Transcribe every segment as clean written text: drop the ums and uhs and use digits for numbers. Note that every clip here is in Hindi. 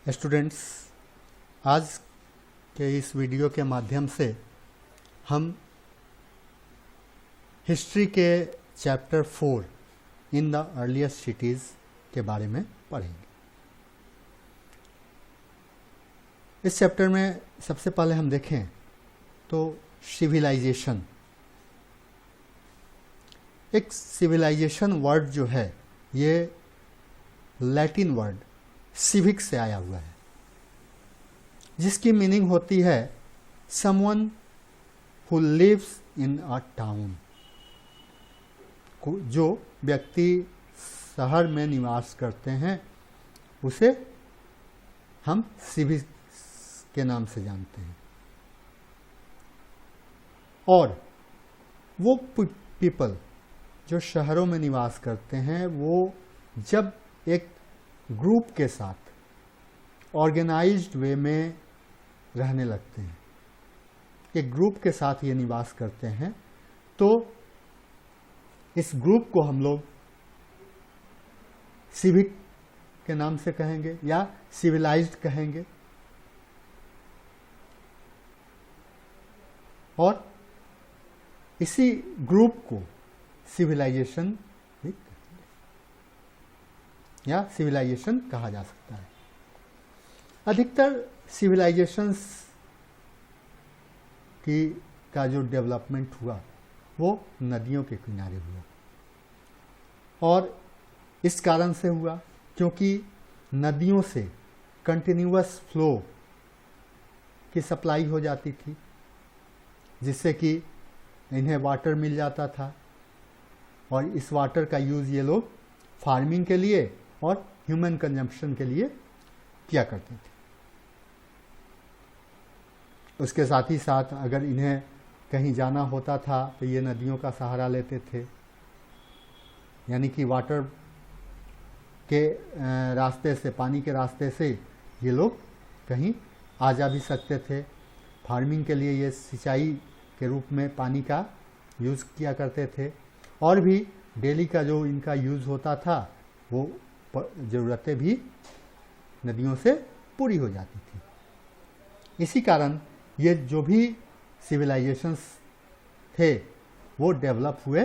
स्टूडेंट्स, आज के इस वीडियो के माध्यम से हम हिस्ट्री के chapter 4 in the earliest cities के बारे में पढ़ेंगे। इस चैप्टर में सबसे पहले हम देखें तो सिविलाइजेशन। एक सिविलाइजेशन वर्ड जो है ये लैटिन वर्ड सिविक से आया हुआ है, जिसकी मीनिंग होती है someone who lives in a town. जो व्यक्ति शहर में निवास करते हैं उसे हम सिविक के नाम से जानते हैं। और वो पीपल जो शहरों में निवास करते हैं वो जब एक ग्रुप के साथ ऑर्गेनाइज्ड वे में रहने लगते हैं, एक ग्रुप के साथ ये निवास करते हैं, तो इस ग्रुप को हम लोग सिविक के नाम से कहेंगे या सिविलाइज्ड कहेंगे। और इसी ग्रुप को सिविलाइजेशन भी या सिविलाइजेशन कहा जा सकता है। अधिकतर सिविलाइजेशंस का जो डेवलपमेंट हुआ वो नदियों के किनारे हुआ, और इस कारण से हुआ क्योंकि नदियों से कंटिन्यूअस फ्लो की सप्लाई हो जाती थी, जिससे कि इन्हें वाटर मिल जाता था, और इस वाटर का यूज़ ये लोग फार्मिंग के लिए और ह्यूमन कंजम्पशन के लिए किया करते थे। उसके साथ ही साथ अगर इन्हें कहीं जाना होता था तो ये नदियों का सहारा लेते थे, यानी कि वाटर के रास्ते से, पानी के रास्ते से ये लोग कहीं आ जा भी सकते थे। फार्मिंग के लिए ये सिंचाई के रूप में पानी का यूज़ किया करते थे, और भी डेली का जो इनका यूज़ होता था वो ज़रूरतें भी नदियों से पूरी हो जाती थी। इसी कारण ये जो भी सिविलाइजेशंस थे वो डेवलप हुए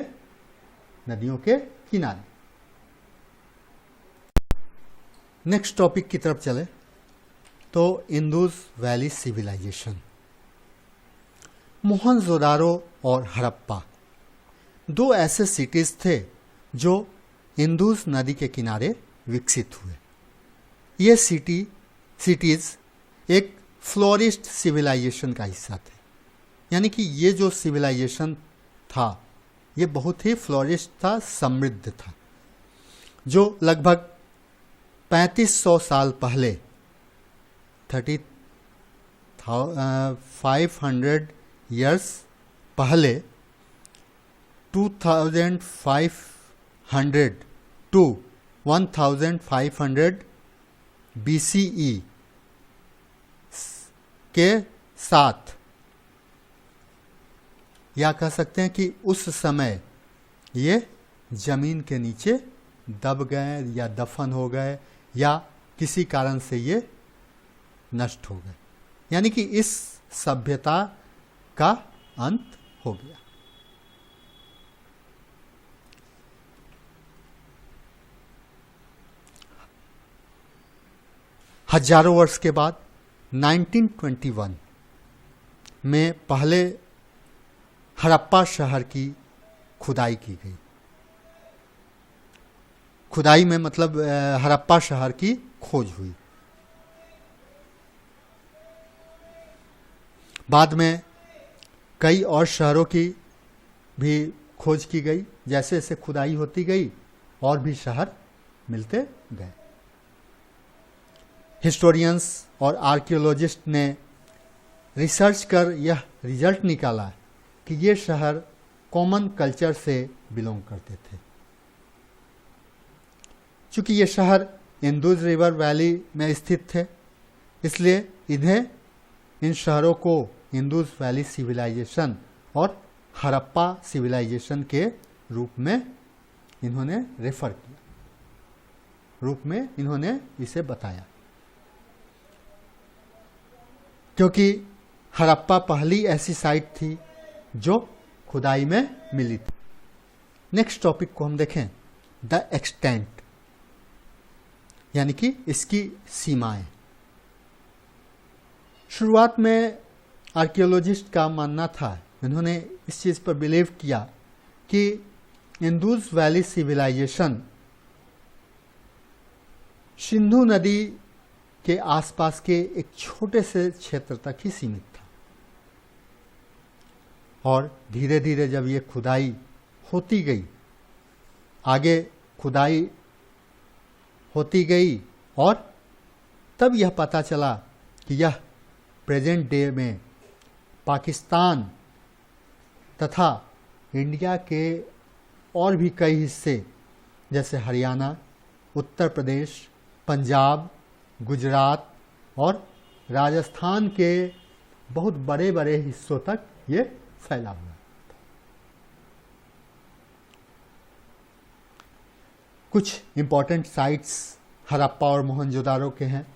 नदियों के किनारे। नेक्स्ट टॉपिक की तरफ चले तो इंदुस वैली सिविलाइजेशन। मोहनजोदारो और हड़प्पा दो ऐसे सिटीज़ थे जो इंदुस नदी के किनारे विकसित हुए। ये सिटीज़ एक फ्लोरिस्ट सिविलाइजेशन का हिस्सा थे, यानी कि ये जो सिविलाइजेशन था ये बहुत ही फ्लोरिस्ट था, समृद्ध था, जो लगभग 3500 साल पहले 500 ईयर्स पहले 2500 टू 1500 BCE के साथ, या कह सकते हैं कि उस समय ये जमीन के नीचे दब गए या दफन हो गए या किसी कारण से ये नष्ट हो गए, यानी कि इस सभ्यता का अंत हो गया। हजारों वर्ष के बाद 1921 में पहले हड़प्पा शहर की खुदाई की गई। खुदाई में मतलब हड़प्पा शहर की खोज हुई। बाद में कई और शहरों की भी खोज की गई। जैसे जैसे खुदाई होती गई और भी शहर मिलते गए। हिस्टोरियंस और आर्कियोलॉजिस्ट ने रिसर्च कर यह रिजल्ट निकाला कि ये शहर कॉमन कल्चर से बिलोंग करते थे। चूँकि ये शहर इंदुस रिवर वैली में स्थित थे, इसलिए इन शहरों को इंदुस वैली सिविलाइजेशन और हड़प्पा सिविलाइजेशन के रूप में इन्होंने रेफर किया, रूप में इन्होंने इसे बताया। क्योंकि हड़प्पा पहली ऐसी साइट थी जो खुदाई में मिली थी। नेक्स्ट टॉपिक को हम देखें, द एक्सटेंट, यानी कि इसकी सीमाएं। शुरुआत में आर्कियोलॉजिस्ट का मानना था, उन्होंने इस चीज़ पर बिलीव किया कि इंदुस वैली सिविलाइजेशन सिंधु नदी के आसपास के एक छोटे से क्षेत्र तक ही सीमित था, और धीरे धीरे जब ये खुदाई होती गई, आगे खुदाई होती गई, और तब यह पता चला कि यह प्रेजेंट डे में पाकिस्तान तथा इंडिया के और भी कई हिस्से जैसे हरियाणा, उत्तर प्रदेश, पंजाब, गुजरात और राजस्थान के बहुत बड़े बड़े हिस्सों तक ये फैला हुआ। कुछ इंपॉर्टेंट साइट्स हड़प्पा और मोहनजोदारो के हैं।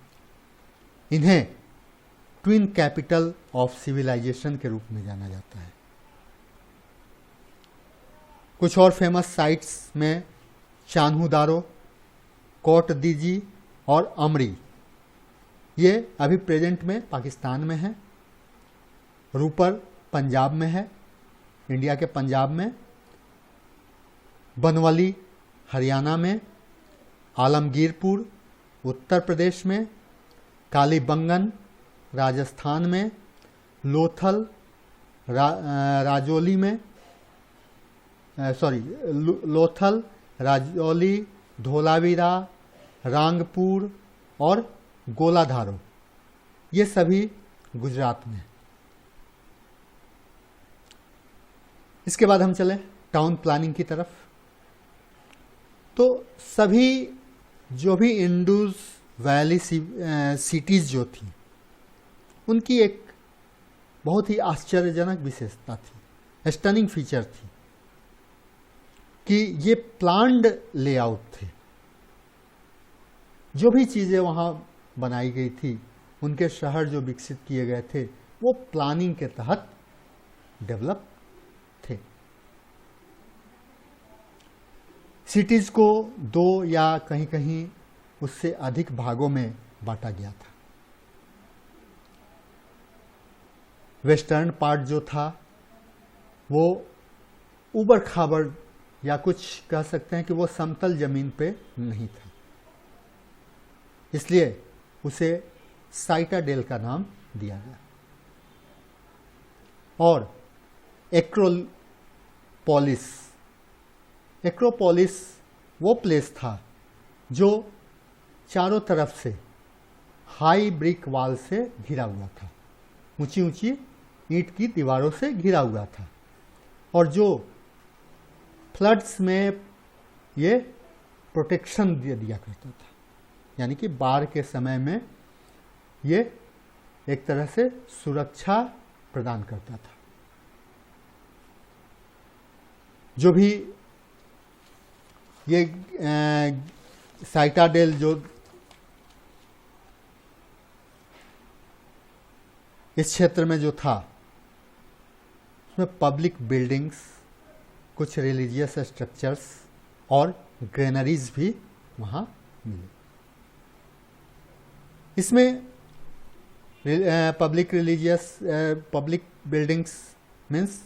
इन्हें ट्विन कैपिटल ऑफ सिविलाइजेशन के रूप में जाना जाता है। कुछ और फेमस साइट्स में चान्हू-दारो, कोट दीजी और अमरी, ये अभी प्रेजेंट में पाकिस्तान में है। रूपर पंजाब में है, इंडिया के पंजाब में। बनवली हरियाणा में, आलमगीरपुर उत्तर प्रदेश में, कालीबंगन राजस्थान में, लोथल राजौली में, लोथल, राजौली, धोलावीरा, रांगपुर और गोलाधारो, ये सभी गुजरात में। इसके बाद हम चले टाउन प्लानिंग की तरफ। तो सभी जो भी इंडस वैली सिटीज जो थी, उनकी एक बहुत ही आश्चर्यजनक विशेषता थी, स्टनिंग फीचर थी कि ये प्लान्ड लेआउट थे। जो भी चीज़ें वहाँ बनाई गई थी, उनके शहर जो विकसित किए गए थे, वो प्लानिंग के तहत डेवलप थे। सिटीज को 2 या कहीं कहीं उससे अधिक भागों में बांटा गया था। वेस्टर्न पार्ट जो था वो उबड़ खाबड़, या कुछ कह सकते हैं कि वो समतल जमीन पे नहीं था, इसलिए उसे साइटाडेल का नाम दिया गया। और एक्रोपोलिस वो प्लेस था जो चारों तरफ से हाई ब्रिक वॉल से घिरा हुआ था, ऊंची ऊंची ईंट की दीवारों से घिरा हुआ था, और जो फ्लड्स में ये प्रोटेक्शन दिया करता था, यानी कि बाढ़ के समय में ये एक तरह से सुरक्षा प्रदान करता था। जो भी ये साइटाडेल जो इस क्षेत्र में जो था, उसमें पब्लिक बिल्डिंग्स, कुछ रिलीजियस स्ट्रक्चर्स और ग्रेनरीज भी वहाँ मिले। इसमें पब्लिक बिल्डिंग्स मीन्स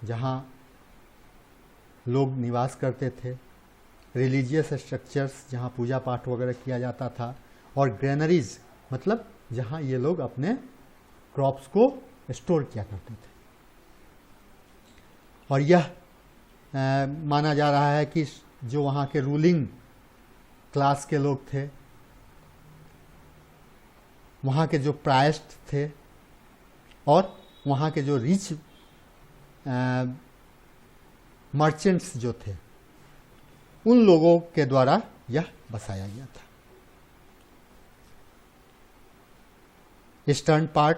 जहाँ लोग निवास करते थे, रिलीजियस स्ट्रक्चर्स जहाँ पूजा पाठ वगैरह किया जाता था, और ग्रेनरीज मतलब जहाँ ये लोग अपने क्रॉप्स को स्टोर किया करते थे। और यह माना जा रहा है कि जो वहाँ के रूलिंग क्लास के लोग थे, वहाँ के जो प्रायस्ट थे, और वहाँ के जो रिच मर्चेंट्स जो थे, उन लोगों के द्वारा यह बसाया गया था। ईस्टर्न पार्ट,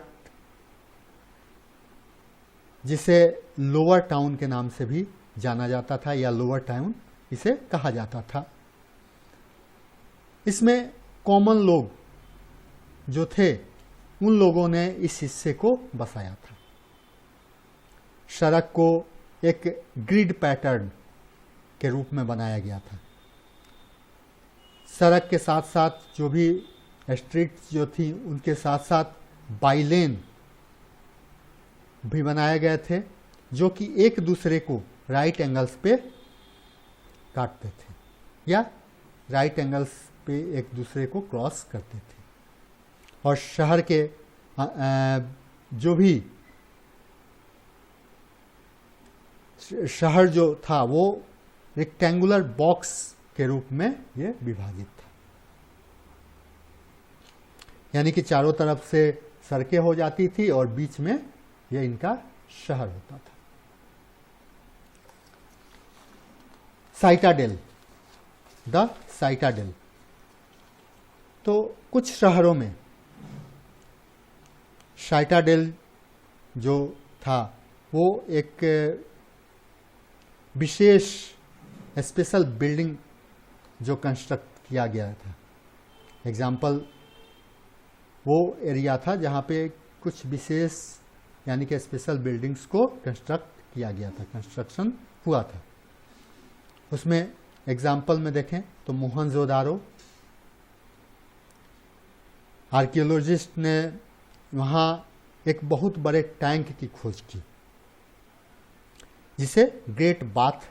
जिसे लोअर टाउन के नाम से भी जाना जाता था, या लोअर टाउन इसे कहा जाता था, इसमें कॉमन लोग जो थे उन लोगों ने इस हिस्से को बसाया था। सड़क को एक ग्रिड पैटर्न के रूप में बनाया गया था। सड़क के साथ साथ जो भी स्ट्रीट्स जो थी उनके साथ साथ बाइलेन भी बनाए गए थे, जो कि एक दूसरे को राइट एंगल्स पे काटते थे या राइट एंगल्स पे एक दूसरे को क्रॉस करते थे। और शहर के जो भी शहर जो था वो रेक्टेंगुलर बॉक्स के रूप में ये विभाजित था, यानी कि चारों तरफ से सड़कें हो जाती थी और बीच में ये इनका शहर होता था। साइटाडेल, द साइटाडेल। तो कुछ शहरों में साइटाडेल जो था वो एक विशेष स्पेशल बिल्डिंग जो कंस्ट्रक्ट किया गया था। एग्जाम्पल वो एरिया था जहाँ पे कुछ विशेष यानी कि स्पेशल बिल्डिंग्स को कंस्ट्रक्ट किया गया था, कंस्ट्रक्शन हुआ था। उसमें एग्जाम्पल में देखें तो मोहनजोदारो, आर्कियोलॉजिस्ट ने वहाँ एक बहुत बड़े टैंक की खोज की जिसे ग्रेट बाथ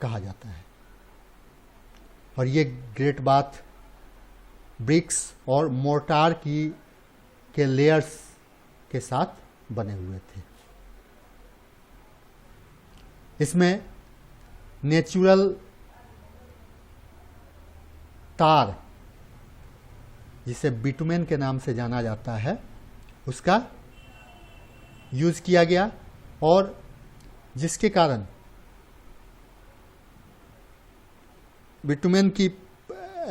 कहा जाता है। और ये ग्रेट बाथ ब्रिक्स और मोर्टार के लेयर्स के साथ बने हुए थे। इसमें नेचुरल तार, जिसे बिटुमेन के नाम से जाना जाता है, उसका यूज किया गया और जिसके कारण बिटुमेन की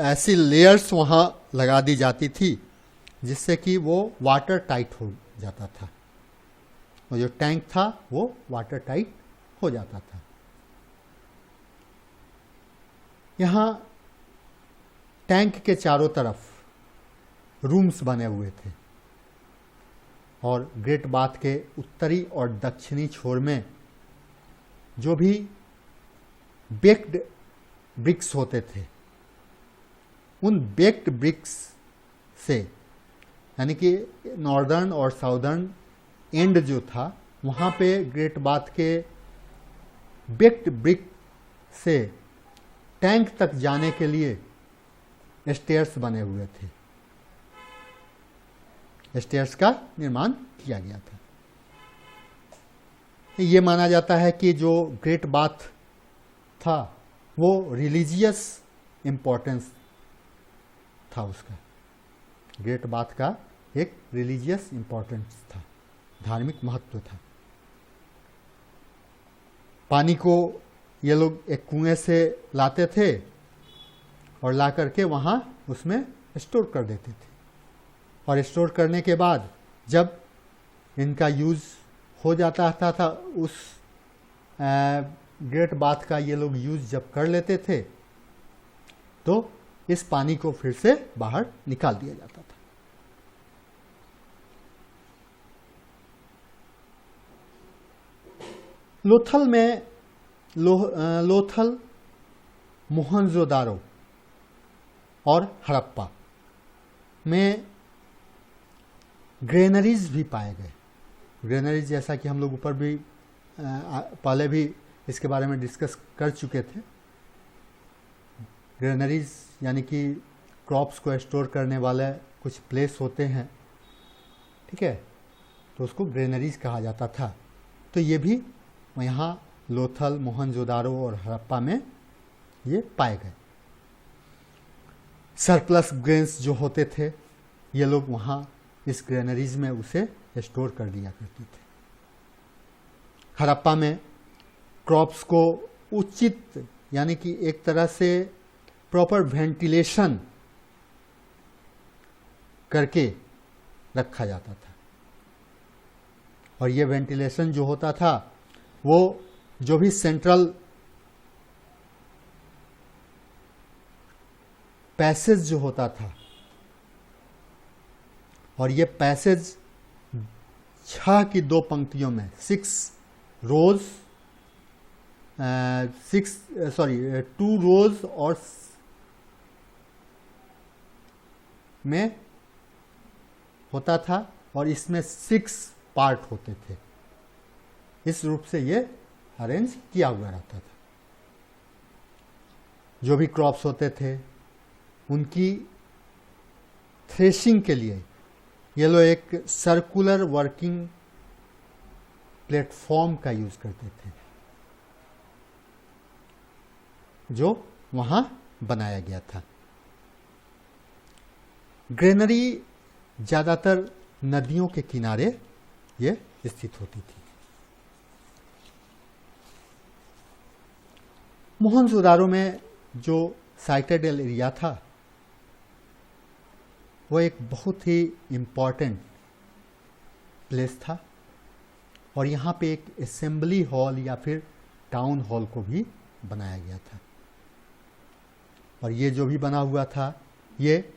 ऐसी लेयर्स वहाँ लगा दी जाती थी जिससे कि वो वाटर टाइट हो जाता था और जो टैंक था वो वाटर टाइट हो जाता था। यहाँ टैंक के चारों तरफ रूम्स बने हुए थे और ग्रेट बाथ के उत्तरी और दक्षिणी छोर में जो भी बेक्ड ब्रिक्स होते थे, उन बेक्ड ब्रिक्स से यानी कि नॉर्दर्न और साउदर्न एंड जो था वहाँ पे ग्रेट बाथ के बेक्ड ब्रिक से टैंक तक जाने के लिए स्टेयर्स बने हुए थे। स्टेयर्स का निर्माण किया गया था। ये माना जाता है कि जो ग्रेट बाथ था वो रिलीजियस इम्पोर्टेंस था, उसका ग्रेट बाथ का एक रिलीजियस इम्पोर्टेंस था, धार्मिक महत्व था। पानी को ये लोग एक कुएं से लाते थे और ला करके वहाँ उसमें स्टोर कर देते थे और स्टोर करने के बाद जब इनका यूज़ हो जाता था उस ग्रेट बाथ का ये लोग यूज़ जब कर लेते थे तो इस पानी को फिर से बाहर निकाल दिया जाता था। लोथल में लोथल, मोहनजोदारो और हड़प्पा में ग्रेनरीज भी पाए गए। ग्रेनरीज जैसा कि हम लोग ऊपर भी पहले भी इसके बारे में डिस्कस कर चुके थे। ग्रेनरीज यानी कि क्रॉप्स को स्टोर करने वाले कुछ प्लेस होते हैं, ठीक है, तो उसको ग्रेनरीज कहा जाता था। तो ये भी यहाँ लोथल, मोहनजोदारो और हड़प्पा में ये पाए गए। सरप्लस ग्रेन्स जो होते थे ये लोग वहाँ इस ग्रेनरीज में उसे स्टोर कर दिया करते थे। हड़प्पा में क्रॉप्स को उचित यानी कि एक तरह से प्रॉपर वेंटिलेशन करके रखा जाता था और ये वेंटिलेशन जो होता था वो जो भी सेंट्रल पैसेज जो होता था और ये पैसेज 6 की 2 पंक्तियों में 2 रोज और में होता था और इसमें 6 पार्ट होते थे। इस रूप से ये अरेंज किया हुआ रहता था। जो भी क्रॉप्स होते थे उनकी थ्रेशिंग के लिए ये लोग एक सर्कुलर वर्किंग प्लेटफॉर्म का यूज करते थे जो वहां बनाया गया था। ग्रेनरी ज्यादातर नदियों के किनारे ये स्थित होती थी। मोहनजोदारो में जो साइटेडल एरिया था वो एक बहुत ही इम्पॉर्टेंट प्लेस था और यहाँ पे एक असेंबली हॉल या फिर टाउन हॉल को भी बनाया गया था। और ये जो भी बना हुआ था ये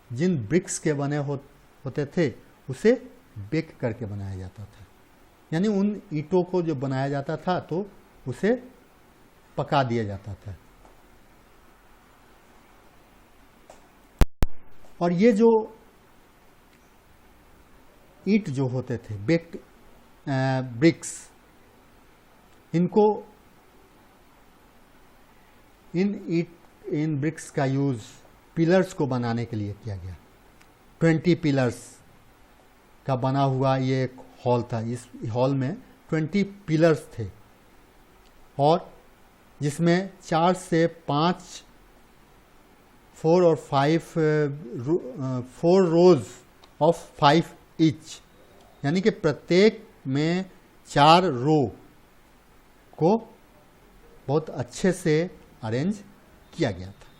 जिन ब्रिक्स के बने होते थे उसे बेक करके बनाया जाता था, यानी उन ईंटों को जो बनाया जाता था तो उसे पका दिया जाता था। और ये जो ईंट जो होते थे बेक्ड ब्रिक्स, इनको इन ब्रिक्स का यूज पिलर्स को बनाने के लिए किया गया। 20 पिलर्स का बना हुआ ये एक हॉल था। इस हॉल में 20 पिलर्स थे और जिसमें 4 से 5 4 और 5 4 रोज ऑफ 5 ईच, यानी कि प्रत्येक में 4 रो को बहुत अच्छे से अरेंज किया गया था।